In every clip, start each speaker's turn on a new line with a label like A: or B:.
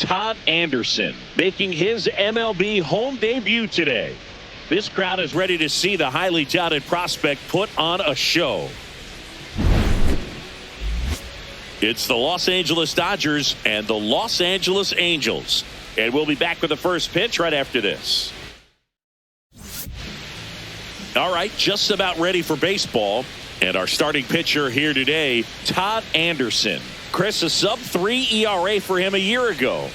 A: Todd Anderson making his MLB home debut today. This crowd is ready to see the highly touted prospect put on a show. It's the Los Angeles Dodgers and the Los Angeles Angels. And we'll be back with the first pitch right after this. All right, just about ready for baseball. And our starting pitcher here today, Todd Anderson. Chris, a sub-3 ERA for him a year ago.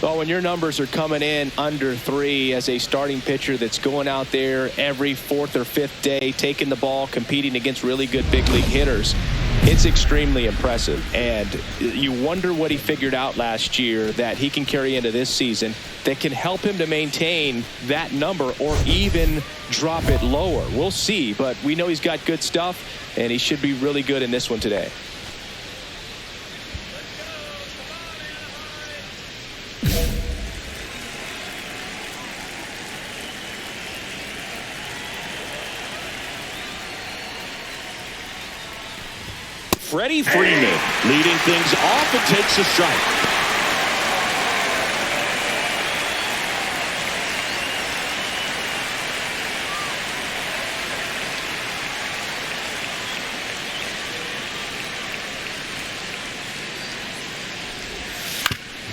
B: Well, when your numbers are coming in under 3 as a starting pitcher that's going out there every 4th or 5th day, taking the ball, competing against really good big league hitters, it's extremely impressive. And you wonder what he figured out last year that he can carry into this season that can help him to maintain that number or even drop it lower. We'll see, but we know he's got good stuff, and he should be really good in this one today.
A: Freddie Freeman leading things off and takes a strike.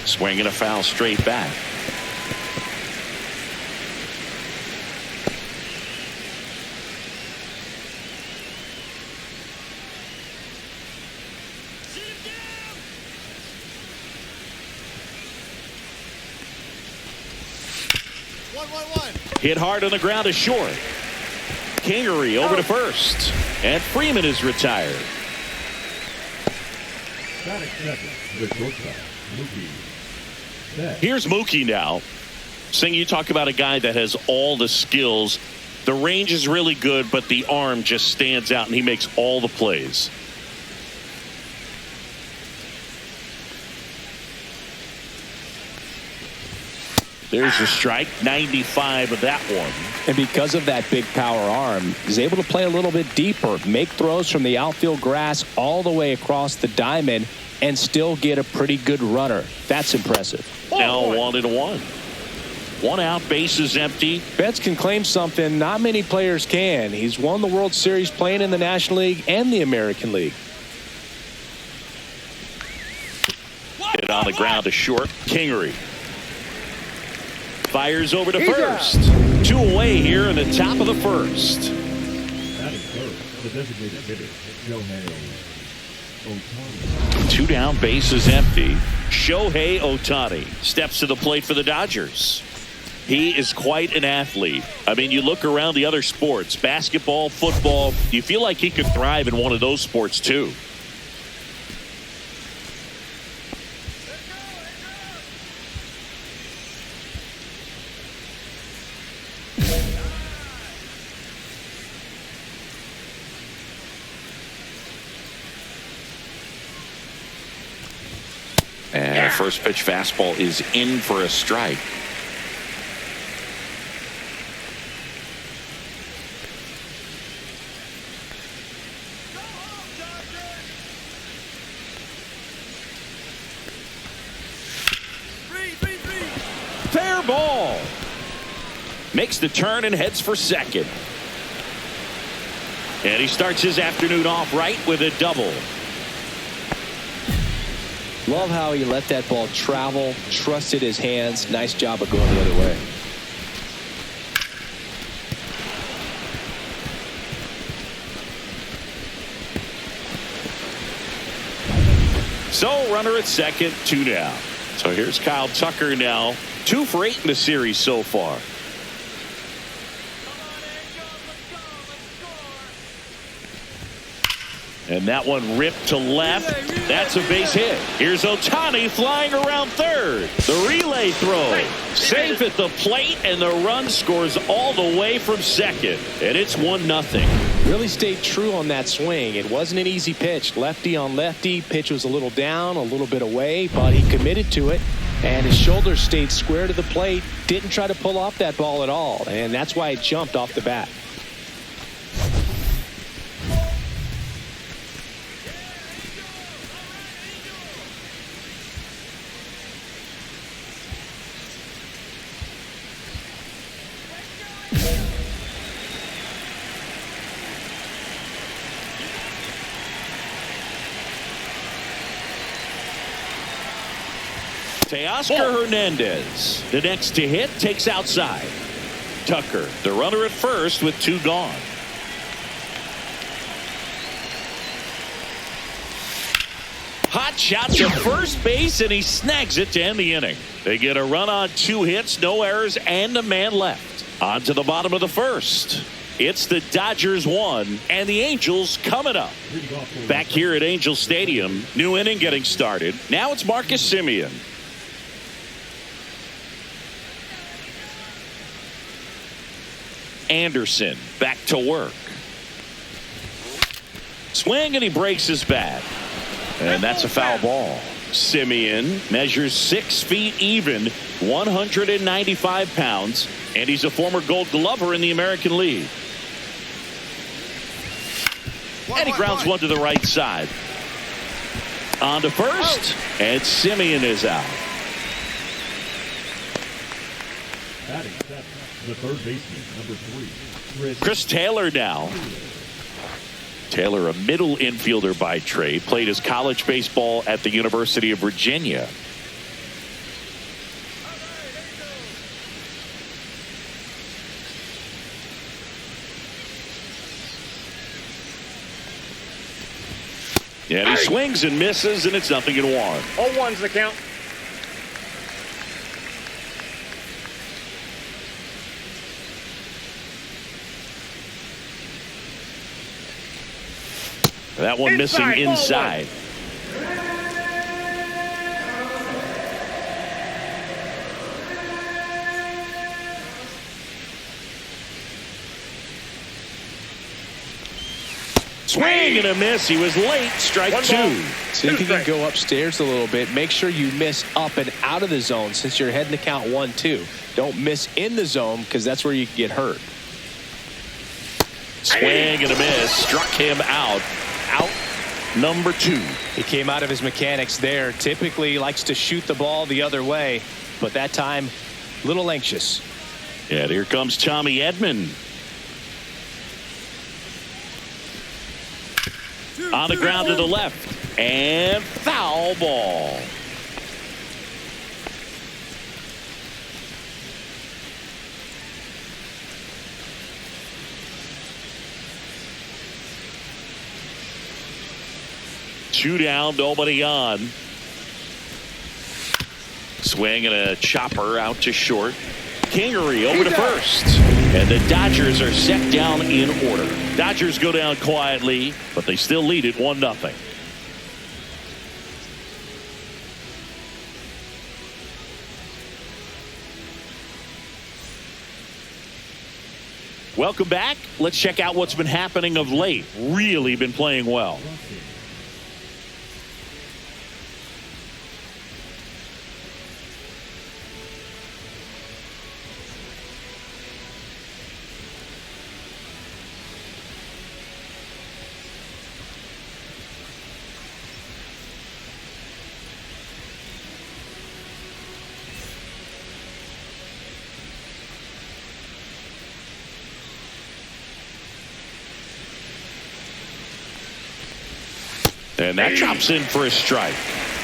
A: Swinging a foul straight back. Hit hard on the ground to short. Kingery over to first. And Freeman is retired. Here's Mookie now. Saying you talk about a guy that has all the skills. The range is really good, but the arm just stands out, and he makes all the plays. There's a strike, 95 of that one.
B: And because of that big power arm, he's able to play a little bit deeper, make throws from the outfield grass all the way across the diamond, and still get a pretty good runner. That's impressive.
A: Now 1-1. 1 out, bases empty.
B: Betts can claim something not many players can. He's won the World Series playing in the National League and the American League.
A: Hit on the ground to short. Kingery fires over to first. 2 away here in the top of the first.
C: The designated hitter, Ohtani.
A: 2 down, bases empty. Shohei Ohtani steps to the plate for the Dodgers. He is quite an athlete. I mean, you look around the other sports, basketball, football, you feel like he could thrive in one of those sports too. And first pitch fastball is in for a strike. Fair ball. Makes the turn and heads for second. And he starts his afternoon off right with a double.
B: Love how he let that ball travel, trusted his hands. Nice job of going the other way.
A: So runner at second, 2 down. So here's Kyle Tucker now. 2 for 8 in the series so far. And that one ripped to left. That's a base hit. Here's Ohtani flying around third. The relay throw. Safe at the plate, and the run scores all the way from second. And it's 1-0.
B: Really stayed true on that swing. It wasn't an easy pitch. Lefty on lefty. Pitch was a little down, a little bit away, but he committed to it. And his shoulders stayed square to the plate. Didn't try to pull off that ball at all. And that's why it jumped off the bat.
A: Teoscar Hernandez, the next to hit, takes outside. Tucker, the runner at first with 2 gone. Hot shot to first base, and he snags it to end the inning. They get a run on 2 hits, no errors, and a man left. On to the bottom of the first. It's the Dodgers 1 and the Angels coming up. Back here at Angel Stadium, new inning getting started. Now it's Marcus Semien. Anderson back to work. Swing, and he breaks his bat. And that's a foul ball. Semien measures 6 feet even, 195 pounds, and he's a former Gold Glover in the American League. And he grounds one to the right side. On to first, and Semien is out.
C: Batting seven, the third baseman, number 3.
A: Chris Taylor now. Taylor, a middle infielder by trade, played his college baseball at the University of Virginia. And he swings and misses, and it's 0-1.
D: 0-1's the count.
A: That one missing inside. Swing and a miss. He was late. Strike 2.
B: See if you can go upstairs a little bit. Make sure you miss up and out of the zone since you're heading to count 1-2. Don't miss in the zone because that's where you can get hurt.
A: Swing and a miss. Struck him out. Out number 2.
B: He came out of his mechanics there. Typically likes to shoot the ball the other way, but that time a little anxious.
A: And here comes Tommy Edman. On the ground to the left, and foul ball. Two down, nobody on. Swing and a chopper out to short. Kingery over to first. And the Dodgers are set down in order. Dodgers go down quietly, but they still lead it 1-0. Welcome back. Let's check out what's been happening of late. Really been playing well. And that chops in for a strike.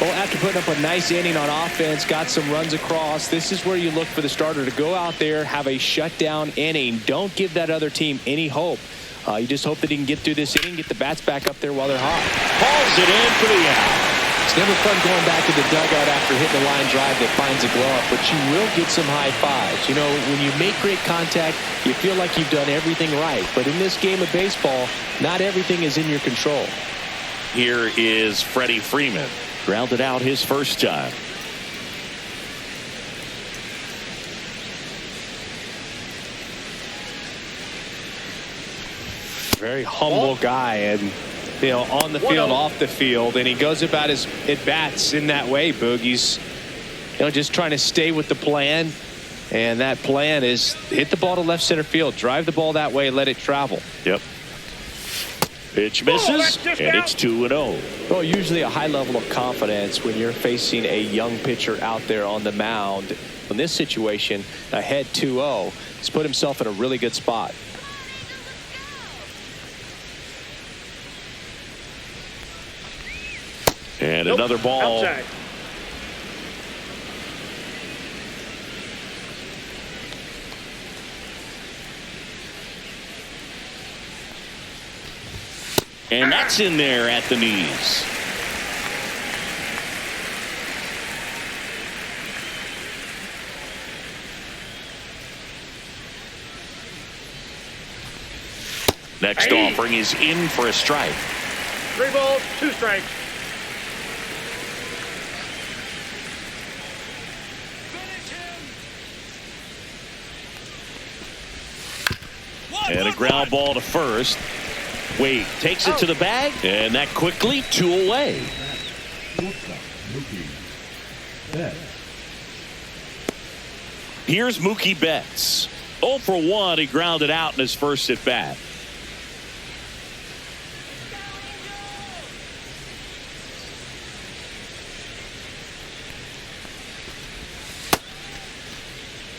B: Well, after putting up a nice inning on offense, got some runs across, this is where you look for the starter to go out there, have a shutdown inning. Don't give that other team any hope. You just hope that he can get through this inning, get the bats back up there while they're hot.
A: Hauls it in for the out.
B: It's never fun going back to the dugout after hitting a line drive that finds a glove, but you will get some high fives. You know, when you make great contact, you feel like you've done everything right. But in this game of baseball, not everything is in your control.
A: Here is Freddie Freeman. Grounded out his first time.
B: Very humble guy, and you know, on the field, off the field, and he goes about his at-bats in that way, Boogie's, you know, just trying to stay with the plan, and that plan is hit the ball to left center field, drive the ball that way, let it travel.
A: Yep. Pitch misses, and it's 2-0.
B: Well, usually a high level of confidence when you're facing a young pitcher out there on the mound. In this situation, ahead 2-0, he's put himself in a really good spot.
A: And another ball.
D: Outside.
A: And that's in there at the knees. Next offering is in for a strike.
D: 3 balls, 2 strikes.
A: And a ground ball to first. Wade takes it to the bag, and that quickly 2 away. Here's Mookie Betts. 0 for 1. He grounded out in his first at bat.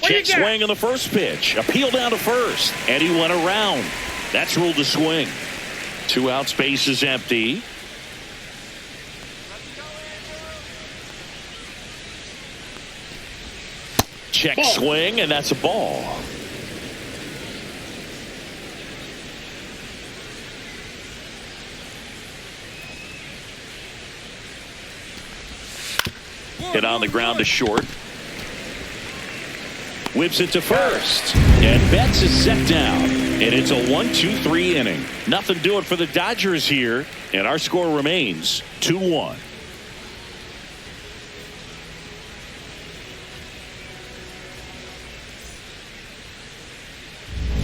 A: Check swing on the first pitch. Appeal down to first. And he went around. That's ruled a swing. 2 outs, base is empty. Check swing, and that's a ball. Hit on the ground to short. Whips it to first. And Betts is set down. And it's a 1-2-3 inning. Nothing doing for the Dodgers here. And our score remains 2-1.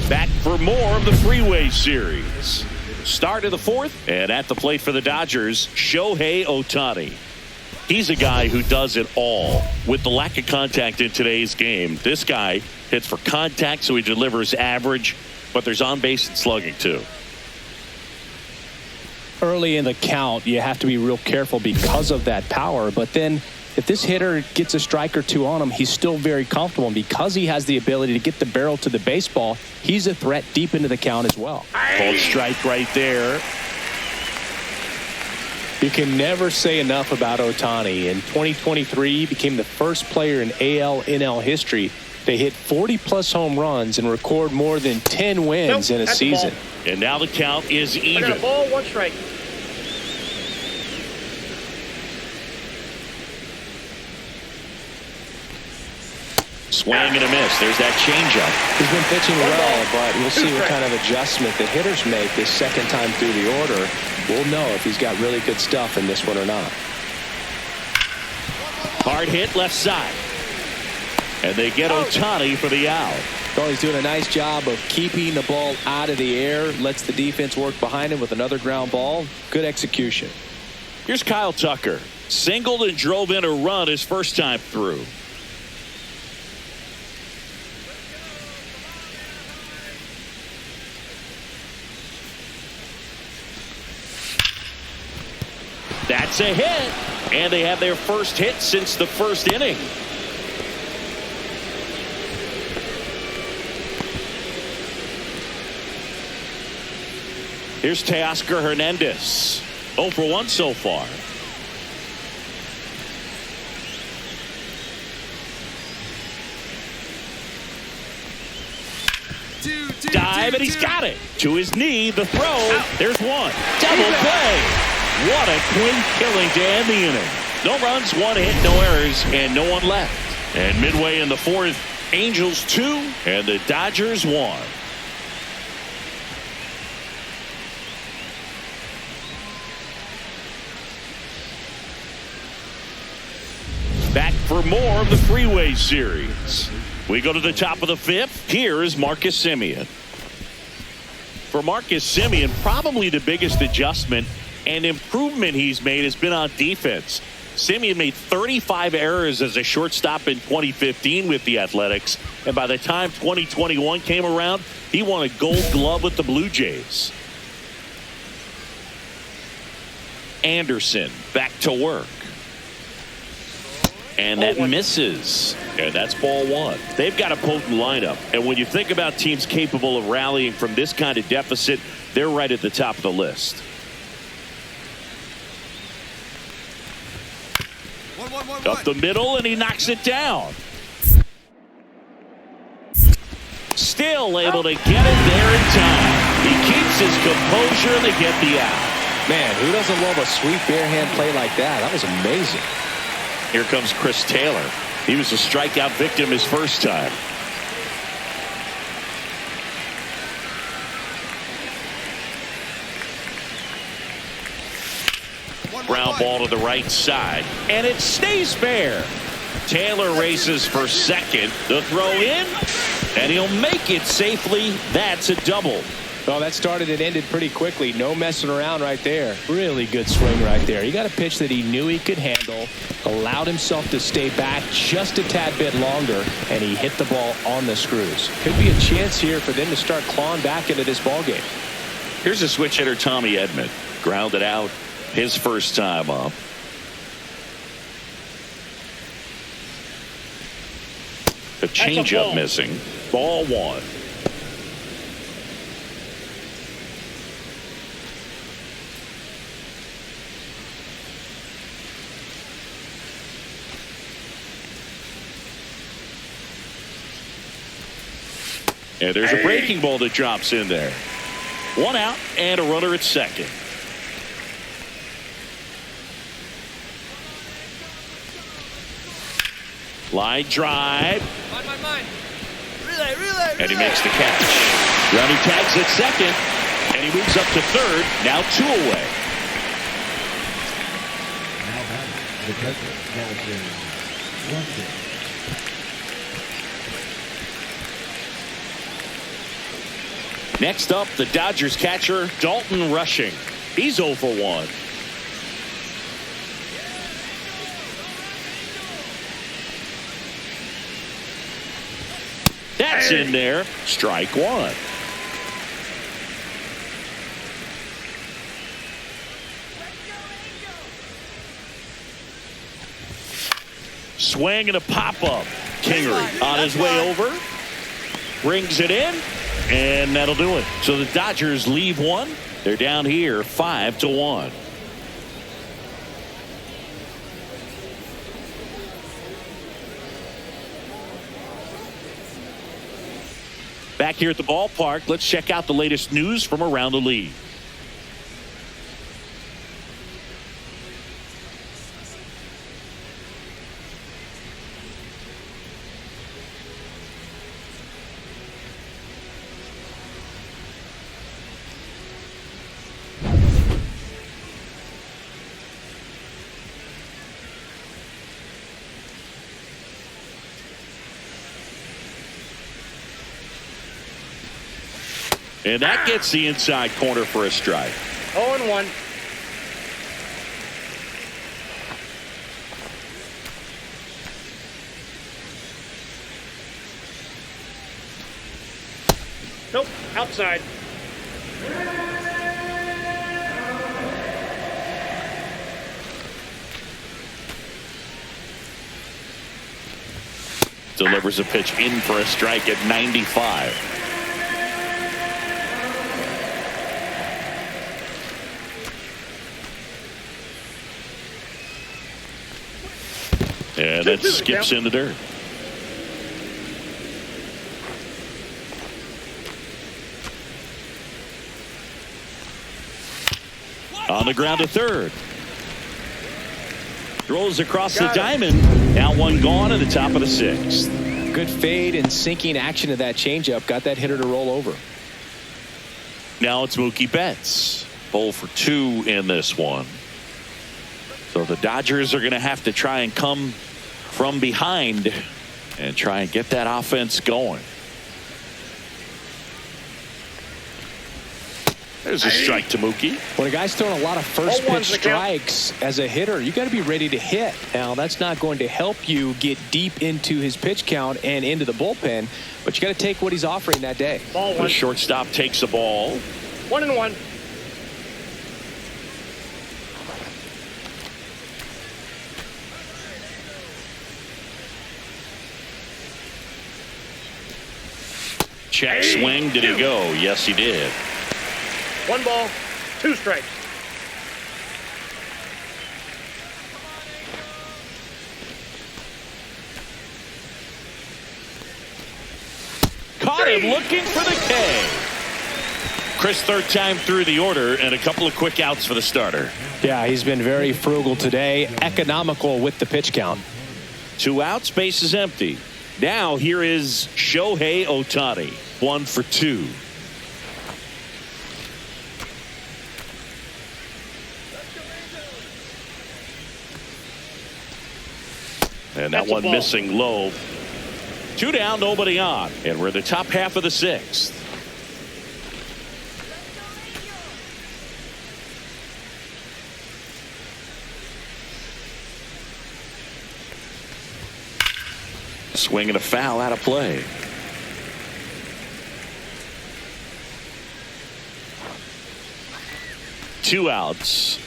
A: Back for more of the Freeway Series. Start of the 4th. And at the plate for the Dodgers, Shohei Ohtani. He's a guy who does it all. With the lack of contact in today's game, this guy hits for contact, so he delivers average, but there's on base and slugging too.
B: Early in the count, you have to be real careful because of that power. But then if this hitter gets a strike or 2 on him, he's still very comfortable. And because he has the ability to get the barrel to the baseball, he's a threat deep into the count as well.
A: Called strike right there.
B: You can never say enough about Ohtani. In 2023, he became the first player in AL/NL history to hit 40-plus home runs and record more than 10 wins in a season.
A: And now the count is even.
D: I got a ball, 1 strike.
A: Swing and a miss. There's that changeup.
B: He's been pitching well, but we'll see what kind of adjustment the hitters make this second time through the order. We'll know if he's got really good stuff in this one or not.
A: Hard hit left side. And they get Ohtani for the out.
B: Well, he's doing a nice job of keeping the ball out of the air. Lets the defense work behind him with another ground ball. Good execution.
A: Here's Kyle Tucker. Singled and drove in a run his first time through. That's a hit. And they have their first hit since the first inning. Here's Teoscar Hernandez. 0 for 1 so far. Dive, and he's got it. To his knee, the throw. There's one. Double play. What a quick killing to end the inning. No runs, 1 hit, no errors, and no one left. And midway in the 4th, Angels 2 and the Dodgers 1. Back for more of the Freeway Series. We go to the top of the 5th. Here is Marcus Semien. For Marcus Semien, probably the biggest adjustment and improvement he's made has been on defense. Semien made 35 errors as a shortstop in 2015 with the Athletics, and by the time 2021 came around, he won a Gold Glove with the Blue Jays. Anderson back to work. And that misses. And that's ball 1. They've got a potent lineup. And when you think about teams capable of rallying from this kind of deficit, they're right at the top of the list. Up the middle, and he knocks it down. Still able to get it there in time. He keeps his composure, and they get the out.
B: Man, who doesn't love a sweet bare-hand play like that? That was amazing.
A: Here comes Chris Taylor. He was a strikeout victim his first time. Ground ball to the right side, and it stays fair. Taylor races for second. The throw in, and he'll make it safely. That's a double.
B: Oh, that started and ended pretty quickly. No messing around right there. Really good swing right there. He got a pitch that he knew he could handle, allowed himself to stay back just a tad bit longer, and he hit the ball on the screws. Could be a chance here for them to start clawing back into this ball game.
A: Here's a switch hitter, Tommy Edman. Grounded out his first time up. A changeup missing. Ball one. And there's a breaking ball that drops in there. One out and a runner at second. Line drive. Relay. And he makes the catch. Rowney tags at second. And he moves up to third. Now 2 away.
C: Now batting, the catcher, Saltine.
A: Next up, the Dodgers catcher, Dalton Rushing. He's 0 for 1. That's in there. Strike one. Swing and a pop-up. Kingery on his way over. Brings it in. And that'll do it. So the Dodgers leave one. They're down here 5-1. Back here at the ballpark, let's check out the latest news from around the league. And that gets the inside corner for a strike.
D: 0-1. Nope, outside.
A: Delivers a pitch in for a strike at 95. And that skips in the dirt. On the ground to third. Throws across the diamond. Now one gone at the top of the 6th.
B: Good fade and sinking action of that changeup. Got that hitter to roll over.
A: Now it's Mookie Betts. 0 for 2 in this one. So the Dodgers are going to have to try and come from behind and try and get that offense going. There's a strike to Mookie.
B: When a guy's throwing a lot of first pitch strikes as a hitter, you got to be ready to hit. Now that's not going to help you get deep into his pitch count and into the bullpen, but you got to take what he's offering that day.
D: Ball one.
A: The shortstop takes the ball.
D: 1-1.
A: Check swing. Did he go? Yes, he did.
D: 1 ball, 2 strikes.
A: Caught him looking for the K. Chris, third time through the order and a couple of quick outs for the starter.
B: Yeah, he's been very frugal today, economical with the pitch count.
A: 2 outs, base is empty. Now here is Shohei Ohtani, 1 for 2. And that one missing low. 2 down, nobody on. And we're in the top half of the 6th. Swing and a foul out of play. Two outs.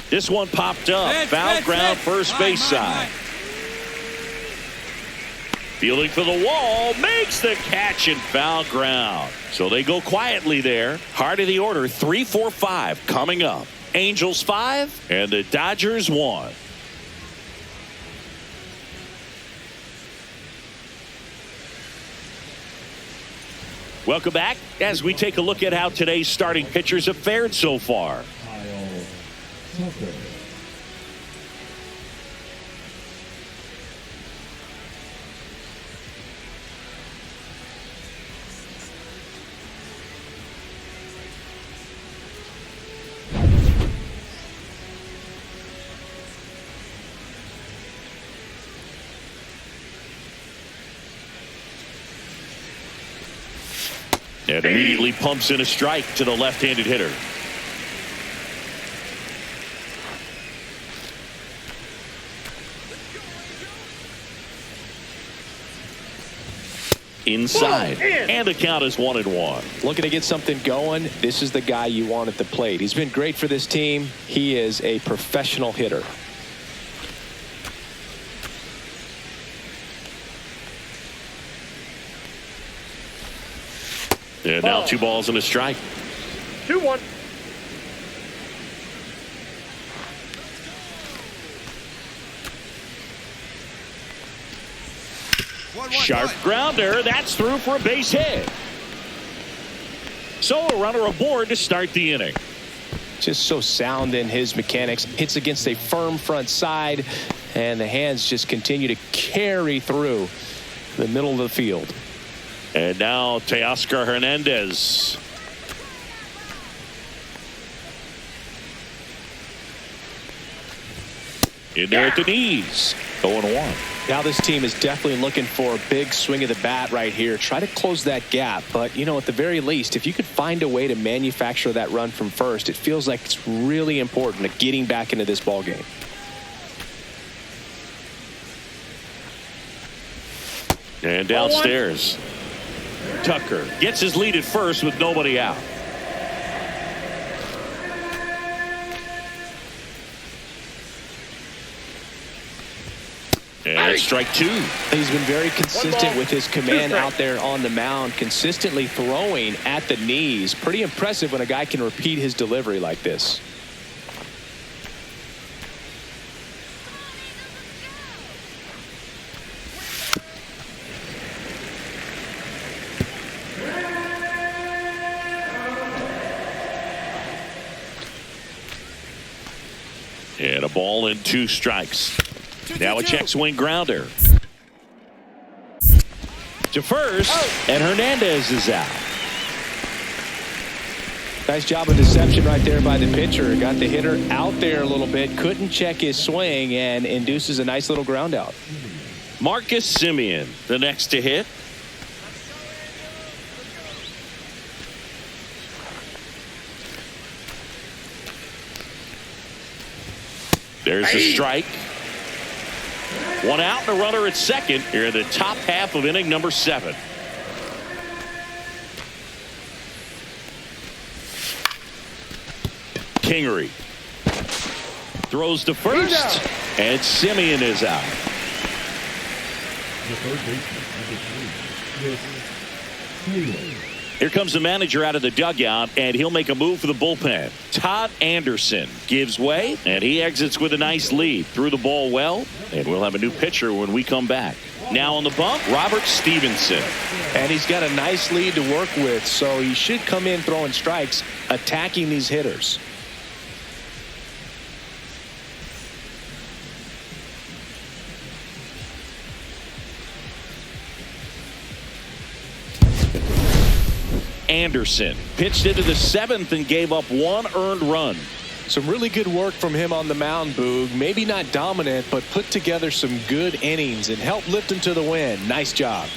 A: This one popped up. Foul ground, first base side. Fielding for the wall, makes the catch and foul ground. So they go quietly there. Heart of the order, 3, 4, 5 coming up. Angels 5 and the Dodgers 1. Welcome back as we take a look at how today's starting pitchers have fared so far. And immediately pumps in a strike to the left-handed hitter. Inside. And the count is 1-1.
B: Looking to get something going. This is the guy you want at the plate. He's been great for this team. He is a professional hitter.
A: And now 2 balls and a strike.
D: 2-1.
A: Sharp grounder. That's through for a base hit. So a runner aboard to start the inning.
B: Just so sound in his mechanics. Hits against a firm front side, and the hands just continue to carry through the middle of the field.
A: And now Teoscar Hernandez. In there at the knees. 0-1.
B: Now this team is definitely looking for a big swing of the bat right here. Try to close that gap. But, you know, at the very least, if you could find a way to manufacture that run from first, it feels like it's really important to getting back into this ball game.
A: And downstairs. Tucker gets his lead at first with nobody out. And strike 2.
B: He's been very consistent with his command out there on the mound, consistently throwing at the knees. Pretty impressive when a guy can repeat his delivery like this.
A: And a ball and 2 strikes. Now a check swing grounder to first, and Hernandez is out.
B: Nice job of deception right there by the pitcher. Got the hitter out there a little bit, couldn't check his swing, and induces a nice little ground out.
A: Marcus Semien, the next to hit. There's the strike. 1 out and a runner at second here in the top half of inning number 7. Kingery throws to first, and Semien is out.
C: The third baseman, number 3, Chris Taylor.
A: Here comes the manager out of the dugout, and he'll make a move for the bullpen. Todd Anderson gives way, and he exits with a nice lead. Threw the ball well, and we'll have a new pitcher when we come back. Now on the bump, Robert Stevenson.
B: And he's got a nice lead to work with, so he should come in throwing strikes, attacking these hitters.
A: Anderson pitched into the 7th and gave up 1 earned run.
B: Some really good work from him on the mound, Boog. Maybe not dominant, but put together some good innings and helped lift him to the win. Nice job.